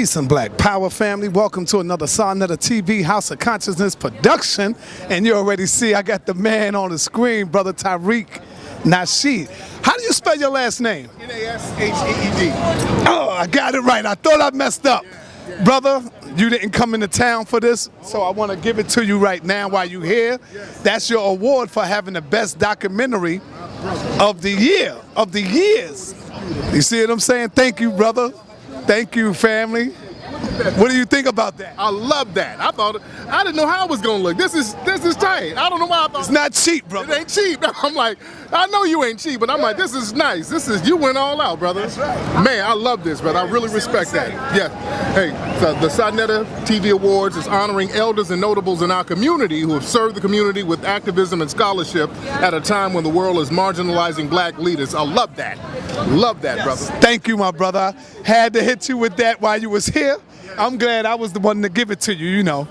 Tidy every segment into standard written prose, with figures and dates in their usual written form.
Peace and Black Power, family. Welcome to another sa.neter TV House of Consciousness production. And you already see I got the man on the screen, brother Tariq, Nasheed. How do you spell your last name? Nasheed. Oh, I got it right. I thought I messed up. Brother, you didn't come into town for this, so I want to give it to you right now while you're here. That's your award for having the best documentary of the year, of the years. You see what I'm saying? Thank you, brother. Thank you, family. What do you think about that? I love that. I didn't know how it was gonna look. This is tight. I don't know why I thought it's not cheap, brother. It ain't cheap. I'm like, I know you ain't cheap, but I'm like, this is nice. You went all out, brother. That's right. Man, I love this, brother. I really respect that. Yeah. Hey, so the sa.neter TV Awards is honoring elders and notables in our community who have served the community with activism and scholarship at a time when the world is marginalizing black leaders. I love that. Love that, brother. Thank you, my brother. I had to hit you with that while you was here. I'm glad I was the one to give it to you, you know.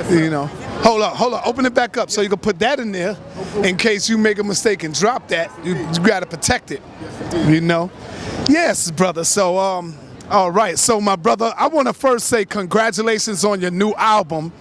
You know. Hold on. Open it back up so you can put that in there in case you make a mistake and drop that. You gotta protect it. You know? Yes, brother. So all right. So my brother, I wanna first say congratulations on your new album.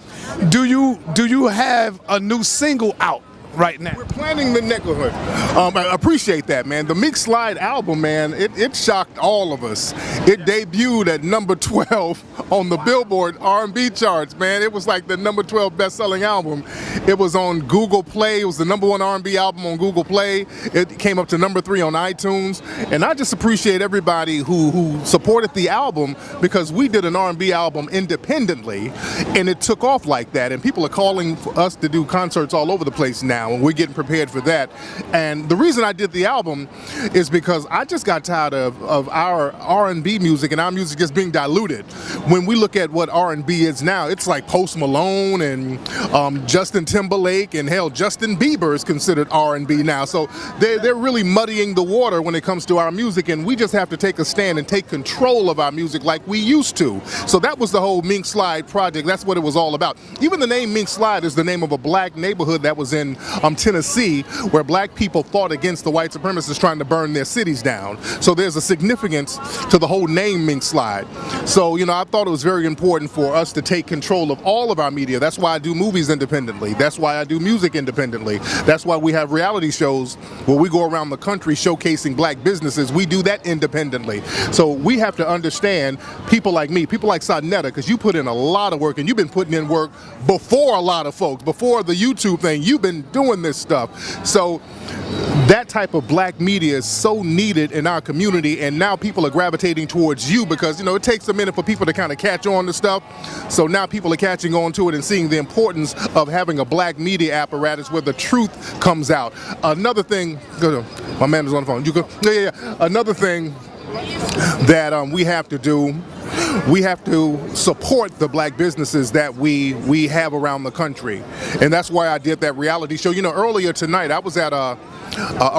Do you have a new single out right now? We're planning the neighborhood. I appreciate that, man. The Meek Slide album, man, it shocked all of us. It debuted at number 12 on the Billboard R&B charts, man. It was like the number 12 best-selling album. It was on Google Play. It was the number 1 R&B album on Google Play. It came up to number 3 on iTunes. And I just appreciate everybody who supported the album, because we did an R&B album independently, and it took off like that. And people are calling for us to do concerts all over the place now, and we're getting prepared for that. And the reason I did the album is because I just got tired of our R&B music and our music just being diluted. When we look at what R&B is now, it's like Post Malone and Justin Timberlake, and hell, Justin Bieber is considered R&B now. So they're really muddying the water when it comes to our music, and we just have to take a stand and take control of our music like we used to. So that was the whole Meek Slide project. That's what it was all about. Even the name Meek Slide is the name of a black neighborhood that was in Tennessee, where black people fought against the white supremacists trying to burn their cities down. So there's a significance to the whole name Meek Slide. So, you know, I thought it was very important for us to take control of all of our media. That's why I do movies independently. That's why I do music independently. That's why we have reality shows where we go around the country showcasing black businesses. We do that independently. So we have to understand people like me, people like sa.neter, because you put in a lot of work, and you've been putting in work before a lot of folks, before the YouTube thing. You've been doing this stuff. So that type of black media is so needed in our community, and now people are gravitating towards you because, you know, it takes a minute for people to kind of catch on to stuff. So now people are catching on to it and seeing the importance of having a black media apparatus where the truth comes out. Another thing, my man is on the phone. You go. Yeah. Another thing that we have to do, we have to support the black businesses that we have around the country. And that's why I did that reality show. You know, earlier tonight I was at a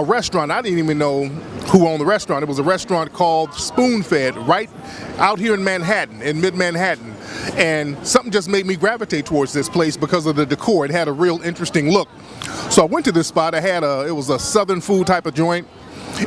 restaurant. I didn't even know who owned the restaurant. It was a restaurant called Spoon Fed right out here in Manhattan, in mid-Manhattan. And something just made me gravitate towards this place because of the decor. It had a real interesting look. So I went to this spot. It was a Southern food type of joint.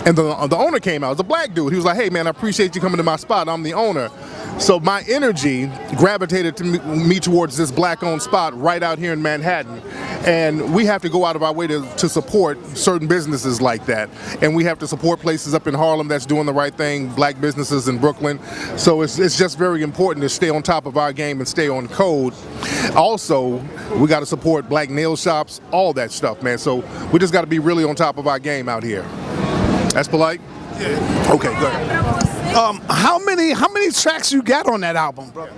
And the owner came out. It was a black dude. He was like, "Hey man, I appreciate you coming to my spot. I'm the owner." So my energy gravitated to me towards this black-owned spot right out here in Manhattan. And we have to go out of our way to support certain businesses like that. And we have to support places up in Harlem that's doing the right thing, black businesses in Brooklyn. So it's just very important to stay on top of our game and stay on code. Also, we got to support black nail shops, all that stuff, man. So we just got to be really on top of our game out here. That's polite? Yeah. Okay, good. How many tracks you got on that album, brother?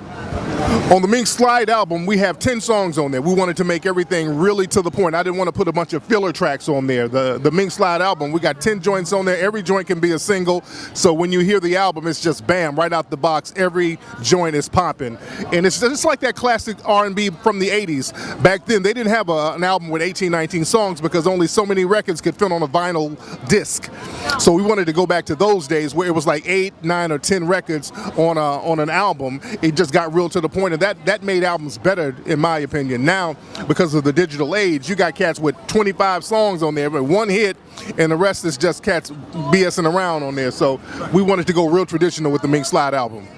On the Meek Slide album, we have 10 songs on there. We wanted to make everything really to the point. I didn't want to put a bunch of filler tracks on there. The Meek Slide album, we got 10 joints on there. Every joint can be a single. So when you hear the album, it's just bam, right out the box. Every joint is popping. And it's just like that classic R&B from the 80s. Back then, they didn't have an album with 18, 19 songs because only so many records could fit on a vinyl disc. So we wanted to go back to those days where it was like 8, 9, or 10 records on an album. It just got real to the point, and that made albums better, in my opinion. Now, because of the digital age, you got cats with 25 songs on there, but one hit, and the rest is just cats BSing around on there. So we wanted to go real traditional with the Meek Slide album.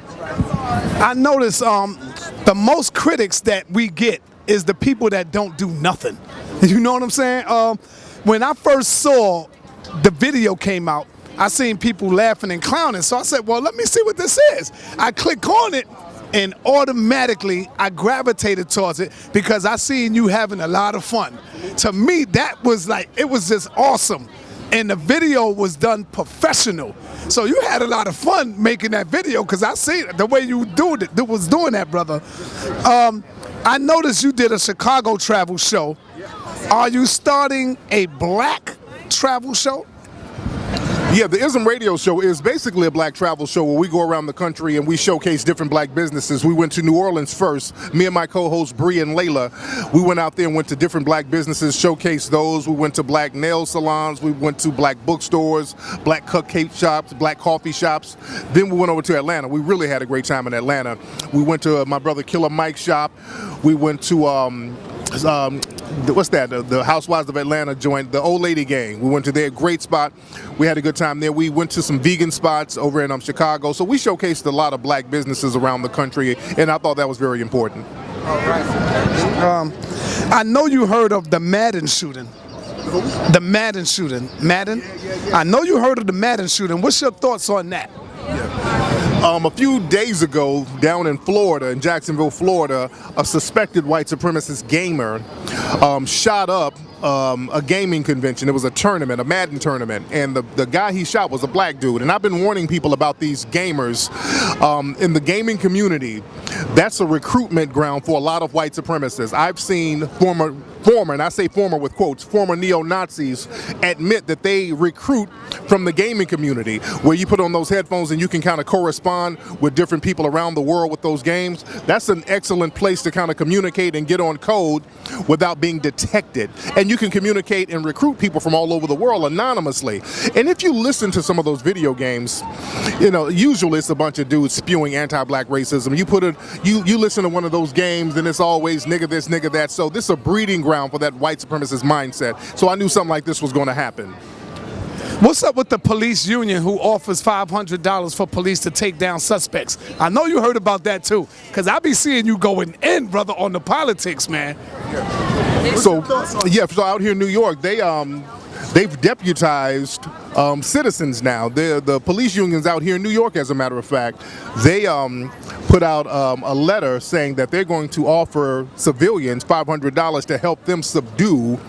I notice the most critics that we get is the people that don't do nothing. You know what I'm saying? When I first saw the video came out, I seen people laughing and clowning. So I said, well, let me see what this is. I click on it, and automatically I gravitated towards it because I seen you having a lot of fun. To me, that was like, it was just awesome. And the video was done professional. So you had a lot of fun making that video because I see the way you was doing that, brother. I noticed you did a Chicago travel show. Are you starting a black travel show? Yeah, the ISM radio show is basically a black travel show where we go around the country and we showcase different black businesses. We went to New Orleans first. Me and my co-hosts Bree and Layla, we went out there and went to different black businesses, showcased those. We went to black nail salons, we went to black bookstores, black cupcake shops, black coffee shops. Then we went over to Atlanta. We really had a great time in Atlanta. We went to my brother Killer Mike's shop. We went to what's that? The Housewives of Atlanta joint, the Old Lady Gang. We went to their great spot. We had a good time there. We went to some vegan spots over in Chicago. So we showcased a lot of black businesses around the country, and I thought that was very important. All right. I know you heard of the Madden shooting. The Madden shooting. Madden? Yeah. I know you heard of the Madden shooting. What's your thoughts on that? A few days ago, down in Florida, in Jacksonville, Florida, a suspected white supremacist gamer shot up a gaming convention. It was a tournament, a Madden tournament, and the guy he shot was a black dude. And I've been warning people about these gamers in the gaming community. That's a recruitment ground for a lot of white supremacists. I've seen former, and I say former with quotes, former neo-Nazis admit that they recruit from the gaming community, where you put on those headphones and you can kind of correspond with different people around the world with those games. That's an excellent place to kind of communicate and get on code without being detected. And you can communicate and recruit people from all over the world anonymously. And if you listen to some of those video games, you know, usually it's a bunch of dudes spewing anti-black racism. You listen to one of those games and it's always nigga this, nigga that. So this is a breeding ground for that white supremacist mindset. So I knew something like this was going to happen. What's up with the police union who offers $500 for police to take down suspects? I know you heard about that too, because I be seeing you going in, brother, on the politics, man. So out here in New York, they've deputized citizens now. The police unions out here in New York, as a matter of fact, they put out a letter saying that they're going to offer civilians $500 to help them subdue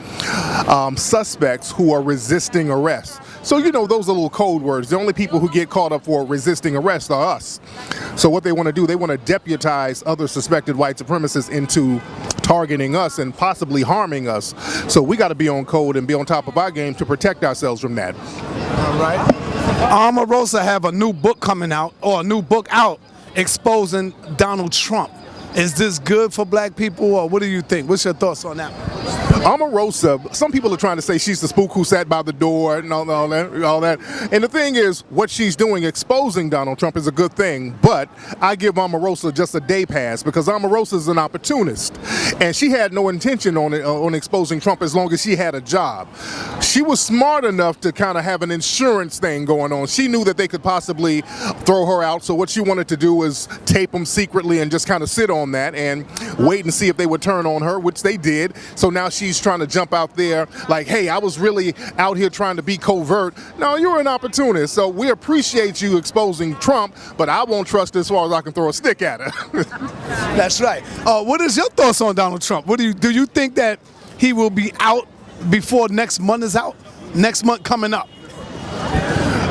suspects who are resisting arrest. So, you know, those are little code words. The only people who get caught up for resisting arrest are us. So what they want to do, they want to deputize other suspected white supremacists into targeting us and possibly harming us. So we got to be on code and be on top of our game to protect ourselves from that. All right. Omarosa have a new book coming out, or a new book out, exposing Donald Trump. Is this good for black people, or what do you think? What's your thoughts on that? Omarosa, some people are trying to say she's the spook who sat by the door and all that. And the thing is, what she's doing, exposing Donald Trump, is a good thing. But I give Omarosa just a day pass because Omarosa is an opportunist. And she had no intention on exposing Trump as long as she had a job. She was smart enough to kind of have an insurance thing going on. She knew that they could possibly throw her out. So what she wanted to do was tape him secretly and just kind of sit on that and wait and see if they would turn on her, which they did. So now she's trying to jump out there like, hey, I was really out here trying to be covert. No, you're an opportunist. So we appreciate you exposing Trump, but I won't trust as far as I can throw a stick at her. That's right. What is your thoughts on Donald Trump? Do you think that he will be out before next month is out? Next month coming up?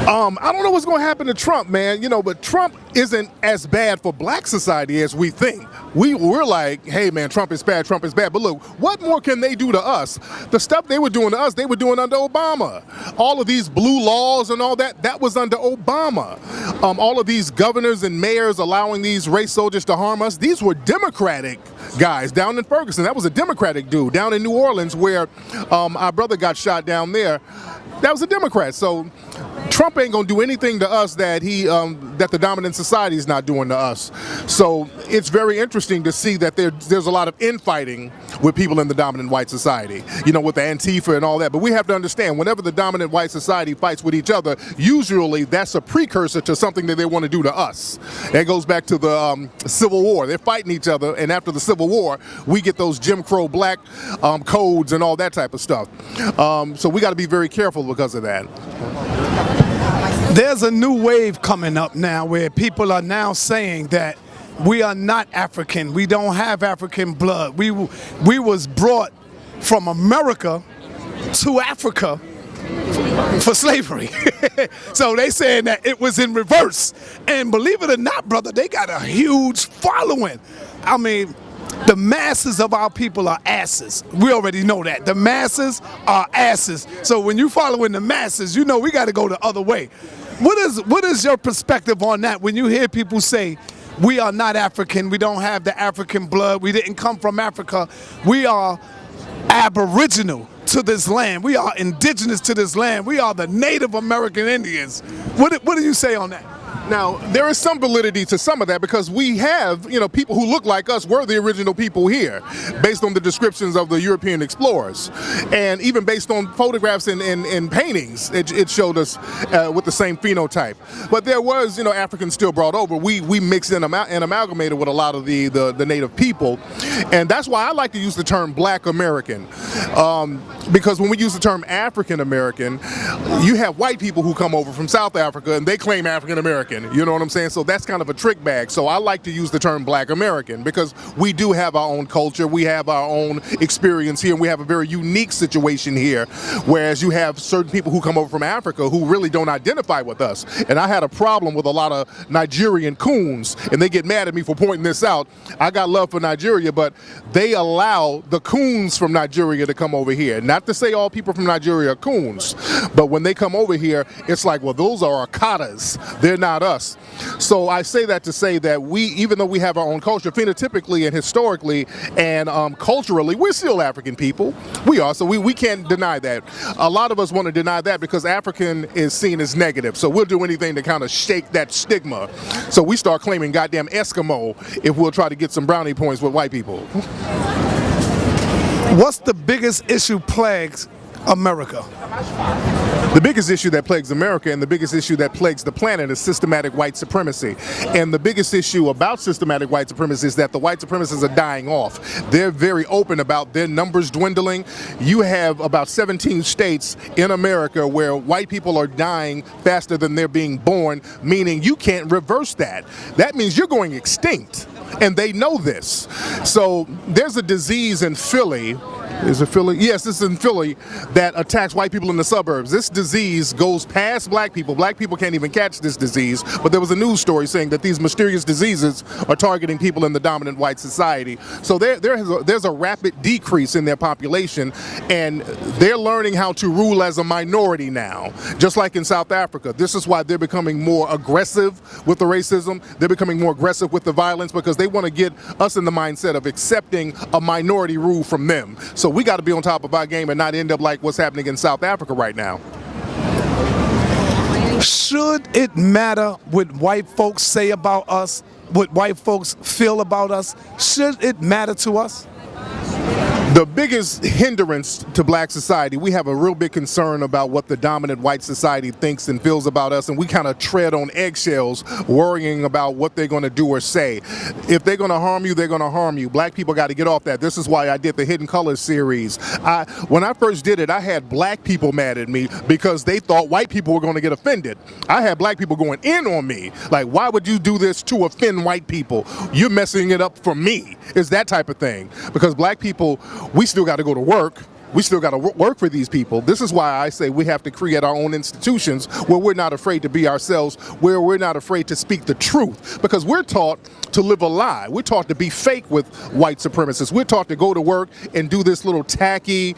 I don't know what's going to happen to Trump, man. You know, but Trump isn't as bad for black society as we think. We're like, hey, man, Trump is bad, Trump is bad. But look, what more can they do to us? The stuff they were doing to us, they were doing under Obama. All of these blue laws and all that, that was under Obama. All of these governors and mayors allowing these race soldiers to harm us, these were Democratic guys down in Ferguson. That was a Democratic dude. Down in New Orleans, where our brother got shot down there, that was a Democrat. So Trump ain't gonna do anything to us that that the dominant society is not doing to us. So it's very interesting to see that there's a lot of infighting with people in the dominant white society, you know, with the Antifa and all that. But we have to understand, whenever the dominant white society fights with each other, usually that's a precursor to something that they want to do to us. That goes back to the Civil War. They're fighting each other, and after the Civil War, we get those Jim Crow black codes and all that type of stuff. So we got to be very careful because of that. There's a new wave coming up now where people are now saying that we are not African. We don't have African blood. We was brought from America to Africa for slavery. So they saying that it was in reverse. And believe it or not, brother, they got a huge following. I mean, the masses of our people are asses. We already know that. The masses are asses. So when you following the masses, you know we got to go the other way. What is your perspective on that when you hear people say, we are not African, we don't have the African blood, we didn't come from Africa, we are aboriginal to this land, we are indigenous to this land, we are the Native American Indians. What do you say on that? Now, there is some validity to some of that because we have, you know, people who look like us were the original people here based on the descriptions of the European explorers. And even based on photographs and paintings, it showed us with the same phenotype. But there was, you know, Africans still brought over. We mixed in and amalgamated with a lot of the native people. And that's why I like to use the term Black American. Because when we use the term African American, you have white people who come over from South Africa and they claim African American. You know what I'm saying? So that's kind of a trick bag. So I like to use the term Black American because we do have our own culture, we have our own experience here, and we have a very unique situation here, whereas you have certain people who come over from Africa who really don't identify with us. And I had a problem with a lot of Nigerian coons, and they get mad at me for pointing this out. I got love for Nigeria, but they allow the coons from Nigeria to come over here. Not to say all people from Nigeria are coons, but when they come over here, it's like, well, those are Akatas. They're not us. So I say that to say that we, even though we have our own culture, phenotypically and historically and culturally, we're still African people. We are, so we can't deny that. A lot of us want to deny that because African is seen as negative. So we'll do anything to kind of shake that stigma. So we start claiming goddamn Eskimo if we'll try to get some brownie points with white people. What's the biggest issue plagues America? The biggest issue that plagues America and the biggest issue that plagues the planet is systematic white supremacy. And the biggest issue about systematic white supremacy is that the white supremacists are dying off. They're very open about their numbers dwindling. You have about 17 states in America where white people are dying faster than they're being born, meaning you can't reverse that. That means you're going extinct. And they know this. So there's a disease in Philly. Is it Philly? Yes, this is in Philly that attacks white people in the suburbs. This disease goes past black people. Black people can't even catch this disease. But there was a news story saying that these mysterious diseases are targeting people in the dominant white society. So there's a rapid decrease in their population, and they're learning how to rule as a minority now, just like in South Africa. This is why they're becoming more aggressive with the racism. They're becoming more aggressive with the violence because they want to get us in the mindset of accepting a minority rule from them. So we got to be on top of our game and not end up like what's happening in South Africa right now. Should it matter what white folks say about us, what white folks feel about us? Should it matter to us? The biggest hindrance to black society, we have a real big concern about what the dominant white society thinks and feels about us, and we kind of tread on eggshells worrying about what they're going to do or say. If they're going to harm you, they're going to harm you. Black people got to get off that. This is why I did the Hidden Colors series. When I first did it, I had black people mad at me because they thought white people were going to get offended. I had black people going in on me, like, why would you do this to offend white people? You're messing it up for me. It's that type of thing. Because black people, we still got to go to work. We still got to work for these people. This is why I say we have to create our own institutions where we're not afraid to be ourselves, where we're not afraid to speak the truth. Because we're taught to live a lie. We're taught to be fake with white supremacists. We're taught to go to work and do this little tacky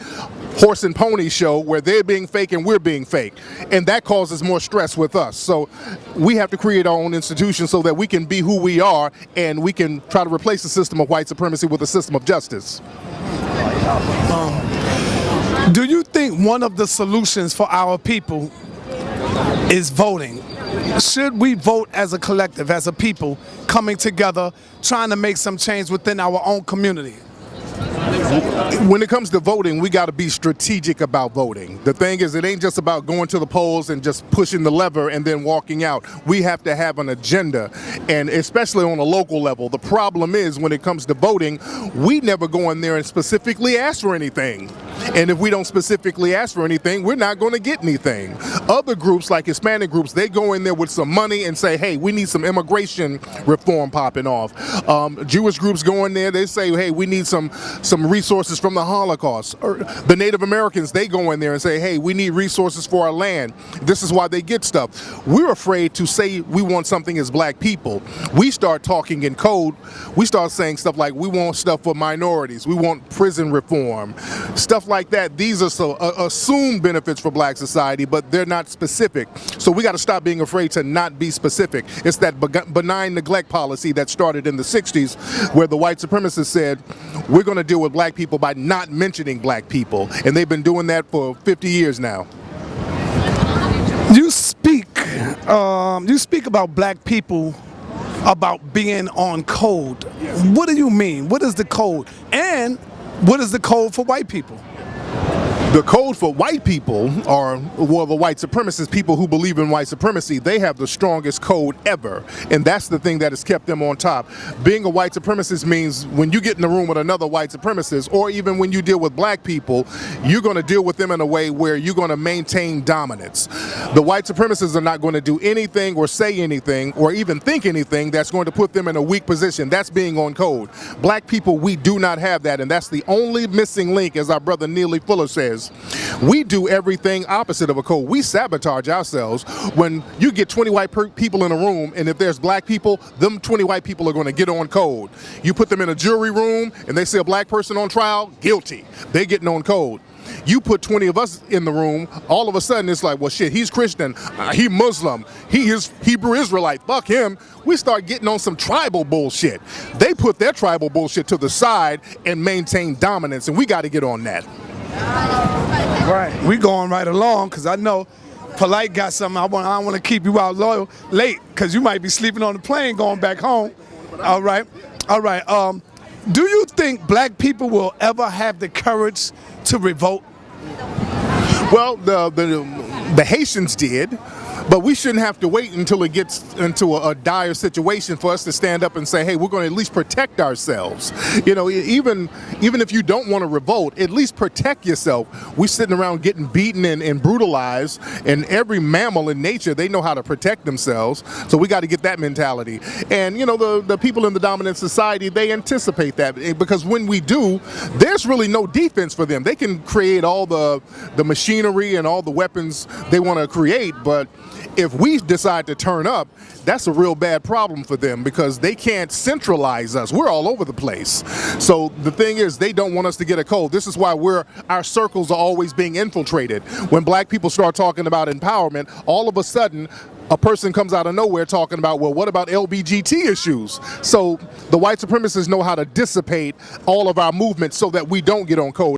horse and pony show where they're being fake and we're being fake. And that causes more stress with us. So we have to create our own institutions so that we can be who we are and we can try to replace the system of white supremacy with a system of justice. Do you think one of the solutions for our people is voting. Should we vote as a collective, as a people, coming together, trying to make some change within our own community? When it comes to voting, we got to be strategic about voting. The thing is, it ain't just about going to the polls and just pushing the lever and then walking out. We have to have an agenda, and especially on a local level. The problem is, when it comes to voting, we never go in there and specifically ask for anything. And if we don't specifically ask for anything, we're not going to get anything. Other groups, like Hispanic groups, they go in there with some money and say, hey, we need some immigration reform popping off. Jewish groups go in there, they say, hey, we need some resources from the Holocaust. Or the Native Americans, they go in there and say, hey, we need resources for our land. This is why they get stuff. We're afraid to say we want something as black people. We start talking in code. We start saying stuff like, we want stuff for minorities. We want prison reform. Stuff like that. These are assumed benefits for black society, but they're not specific. So we got to stop being afraid to not be specific. It's that benign neglect policy that started in the 60s, where the white supremacists said, we're going to deal with black people by not mentioning black people. And they've been doing that for 50 years now. You speak about black people about being on code. What do you mean? What is the code? And what is the code for white people? The code for white people are, well, the white supremacists, people who believe in white supremacy, they have the strongest code ever. And that's the thing that has kept them on top. Being a white supremacist means when you get in the room with another white supremacist, or even when you deal with black people, you're going to deal with them in a way where you're going to maintain dominance. The white supremacists are not going to do anything or say anything or even think anything that's going to put them in a weak position. That's being on code. Black people, we do not have that, and that's the only missing link, as our brother Neely Fuller says. We do everything opposite of a code. We sabotage ourselves. When you get 20 white people in a room, and if there's black people, them 20 white people are going to get on code. You put them in a jury room and they see a black person on trial, guilty. They getting on code. You put 20 of us in the room, all of a sudden it's like, well, shit, he's Christian, he Muslim, he is Hebrew Israelite, fuck him. We start getting on some tribal bullshit. They put their tribal bullshit to the side and maintain dominance, and we got to get on that. Right, we going right along, because I know Polite got something. I don't want to keep you out late, because you might be sleeping on the plane going back home. All right. Do you think black people will ever have the courage to revolt? Well, the Haitians did. But we shouldn't have to wait until it gets into a dire situation for us to stand up and say, hey, we're going to at least protect ourselves. You know, even if you don't want to revolt, at least protect yourself. We're sitting around getting beaten and brutalized, and every mammal in nature, they know how to protect themselves. So we got to get that mentality. And, you know, the people in the dominant society, they anticipate that, because when we do, there's really no defense for them. They can create all the machinery and all the weapons they want to create, but if we decide to turn up, that's a real bad problem for them, because they can't centralize us. We're all over the place. So the thing is, they don't want us to get a cold. This is why our circles are always being infiltrated. When black people start talking about empowerment, all of a sudden, a person comes out of nowhere talking about, well, what about LGBT issues? So the white supremacists know how to dissipate all of our movements so that we don't get on code.